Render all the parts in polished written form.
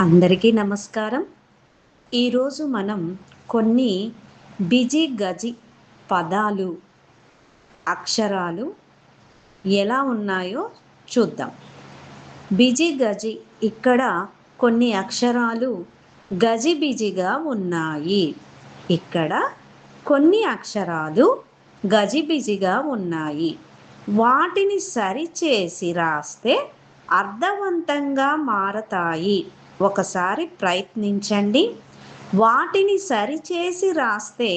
అందరికీ నమస్కారం. ఈరోజు మనం కొన్ని బిజీ గజి పదాలు, అక్షరాలు ఎలా ఉన్నాయో చూద్దాం. బిజీ గజి ఇక్కడ కొన్ని అక్షరాలు గజిబిజిగా ఉన్నాయి. ఇక్కడ కొన్ని అక్షరాలు గజిబిజిగా ఉన్నాయి. వాటిని సరిచేసి రాస్తే అర్థవంతంగా మారతాయి. ఒకసారి ప్రయత్నించండి. వాటిని సరిచేసి రాస్తే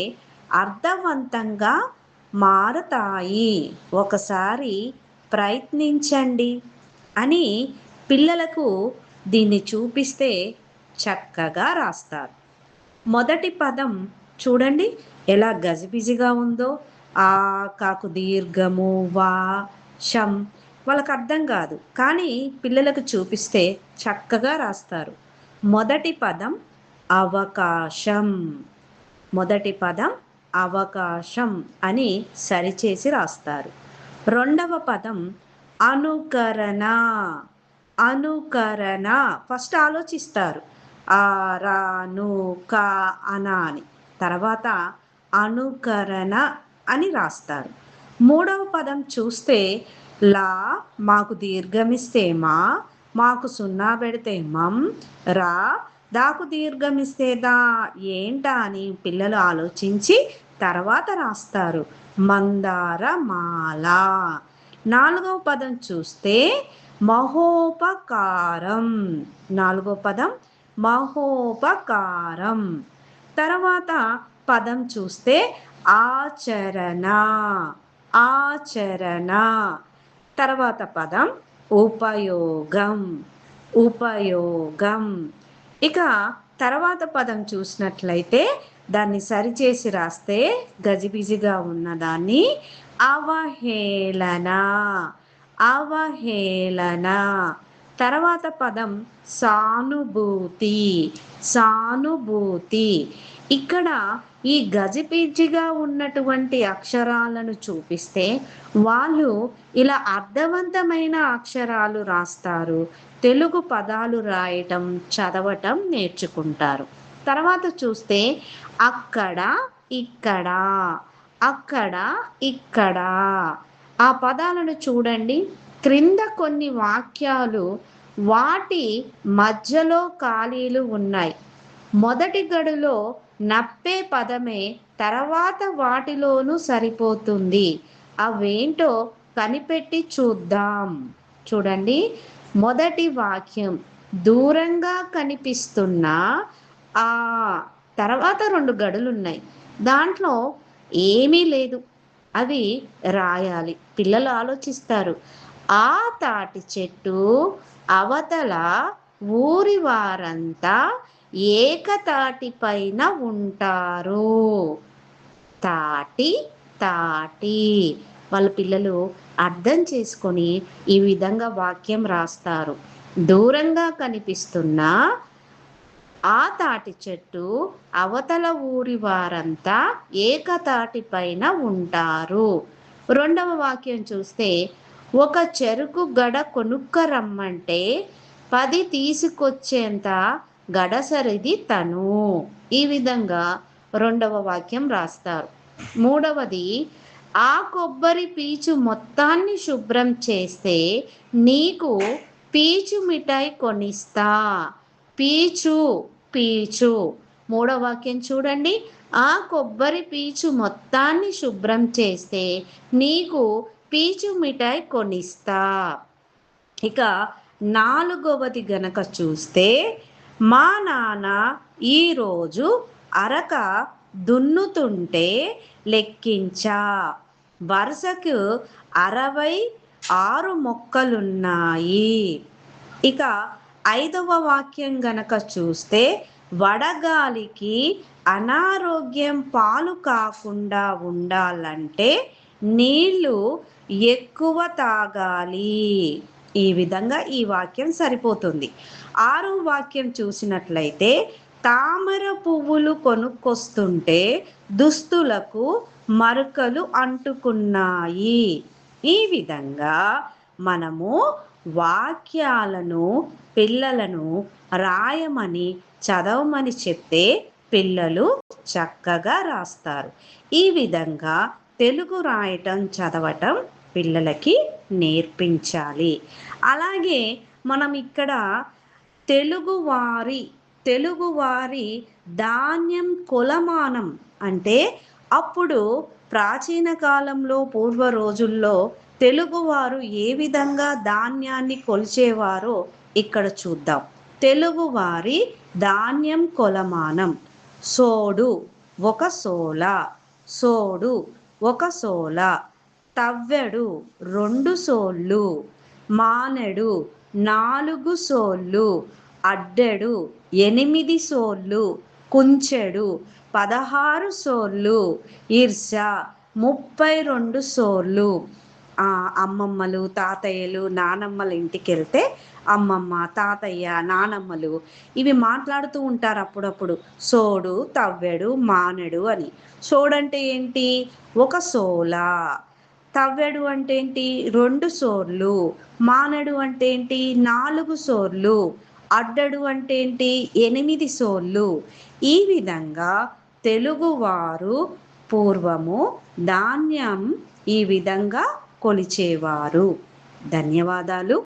అర్థవంతంగా మారతాయి. ఒకసారి ప్రయత్నించండి అని పిల్లలకు దీన్ని చూపిస్తే చక్కగా రాస్తారు. మొదటి పదం చూడండి ఎలా గజిబిజిగా ఉందో. ఆ కాకు దీర్ఘము, వా, షం వాళ్ళకు అర్థం కాదు, కానీ పిల్లలకు చూపిస్తే చక్కగా రాస్తారు. మొదటి పదం అవకాశం. మొదటి పదం అవకాశం అని సరిచేసి రాస్తారు. రెండవ పదం అనుకరణ. అనుకరణ ఫస్ట్ ఆలోచిస్తారు. ఆ రా ను కా అనా అని, తర్వాత అనుకరణ అని రాస్తారు. మూడవ పదం చూస్తే లా మాకు దీర్ఘమిస్తే మా, మాకు సున్నా పెడితే మం, రా దాకు దీర్ఘమిస్తే దా ఏంటా అని పిల్లలు ఆలోచించి తర్వాత రాస్తారు. మందార మాల. నాలుగవ పదం చూస్తే మహోపకారం. నాలుగో పదం మహోపకారం. తర్వాత పదం చూస్తే ఆచరణ. ఆచరణ. తర్వాత పదం ఉపయోగం. ఉపయోగం. ఇక తర్వాత పదం చూసినట్లయితే దాన్ని సరిచేసి రాస్తే గజిబిజిగా ఉన్నదాన్ని అవహేళన. అవహేళన. తర్వాత పదం సానుభూతి. సానుభూతి. ఇక్కడ ఈ గజిబిజిగా ఉన్నటువంటి అక్షరాలను చూపిస్తే వాళ్ళు ఇలా అర్థవంతమైన అక్షరాలు రాస్తారు. తెలుగు పదాలు రాయటం, చదవటం నేర్చుకుంటారు. తర్వాత చూస్తే అక్కడ, ఇక్కడ. అక్కడ, ఇక్కడ. ఆ పదాలను చూడండి. క్రింద కొన్ని వాక్యాలు, వాటి మధ్యలో ఖాళీలు ఉన్నాయి. మొదటి గడులో నప్పే పదమే తర్వాత వాటిలోనూ సరిపోతుంది. అవేంటో కనిపెట్టి చూద్దాం. చూడండి, మొదటి వాక్యం దూరంగా కనిపిస్తున్న ఆ, తర్వాత రెండు గడులు ఉన్నాయి. దాంట్లో ఏమీ లేదు, అవి రాయాలి. పిల్లలు ఆలోచిస్తారు. ఆ తాటి చెట్టు అవతల ఊరి వారంతా ఏకతాటి పైన ఉంటారు. తాటి, తాటి. వాళ్ళ పిల్లలు అర్థం చేసుకొని ఈ విధంగా వాక్యం రాస్తారు. దూరంగా కనిపిస్తున్న ఆ తాటి చెట్టు అవతల ఊరి వారంతా ఏకతాటి పైన ఉంటారు. రెండవ వాక్యం చూస్తే ఒక చెరుకు గడ కొనుక్కరమ్మంటే 10 తీసుకొచ్చేంత గడసరిది తను. ఈ విధంగా రెండవ వాక్యం రాస్తారు. మూడవది ఆ కొబ్బరి పీచు మొత్తాన్ని శుభ్రం చేస్తే నీకు పీచు మిఠాయి కొనిస్తా. పీచు, పీచు. మూడవ వాక్యం చూడండి. ఆ కొబ్బరి పీచు మొత్తాన్ని శుభ్రం చేస్తే నీకు పీచు మిఠాయి కొనిస్తా. ఇక నాలుగవది గనక చూస్తే మా నాన్న ఈరోజు అరక దున్నుతుంటే లెక్కించా. వరుసకు 66 మొక్కలున్నాయి. ఇక ఐదవ వాక్యం గనక చూస్తే వడగాలికి అనారోగ్యం పాలు కాకుండా ఉండాలంటే నీళ్ళు ఎక్కువ తాగాలి. ఈ విధంగా ఈ వాక్యం సరిపోతుంది. ఆరో వాక్యం చూసినట్లయితే తామర పువ్వులు కొనుక్కొస్తుంటే దుస్తులకు మరకలు అంటుకున్నాయి. ఈ విధంగా మనము వాక్యాలను పిల్లలను రాయమని చదవమని చెప్తే పిల్లలు చక్కగా రాస్తారు. ఈ విధంగా తెలుగు రాయటం చదవటం పిల్లలకి నేర్పించాలి. అలాగే మనం ఇక్కడ తెలుగువారి తెలుగువారి ధాన్యం కొలమానం అంటే అప్పుడు ప్రాచీన కాలంలో పూర్వ రోజుల్లో తెలుగువారు ఏ విధంగా ధాన్యాన్ని కొలిచేవారో ఇక్కడ చూద్దాం. తెలుగువారి ధాన్యం కొలమానం. సోడు ఒక సోల, సోడు ఒక సోల, తవ్వెడు 2 సోళ్ళు, మానెడు 4 సోళ్ళు, అడ్డెడు 8 సోళ్ళు, కుంచెడు 16 సోళ్ళు, ఇర్స 32 సోళ్ళు. అమ్మమ్మలు, తాతయ్యలు, నానమ్మల ఇంటికి వెళ్తే అమ్మమ్మ, తాతయ్య, నానమ్మలు ఇవి మాట్లాడుతూ ఉంటారు అప్పుడప్పుడు. సోడు, తవ్వెడు, మానెడు అని. సోడంటే ఏంటి? ఒక సోల. తవ్వెడు అంటే ఏంటి? 2 సోర్లు. మానెడు అంటే ఏంటి? 4 సోర్లు. అడ్డెడు అంటే ఏంటి? 8 సోర్లు. ఈ విధంగా తెలుగువారు పూర్వము ధాన్యం ఈ విధంగా కొలిచేవారు. ధన్యవాదాలు.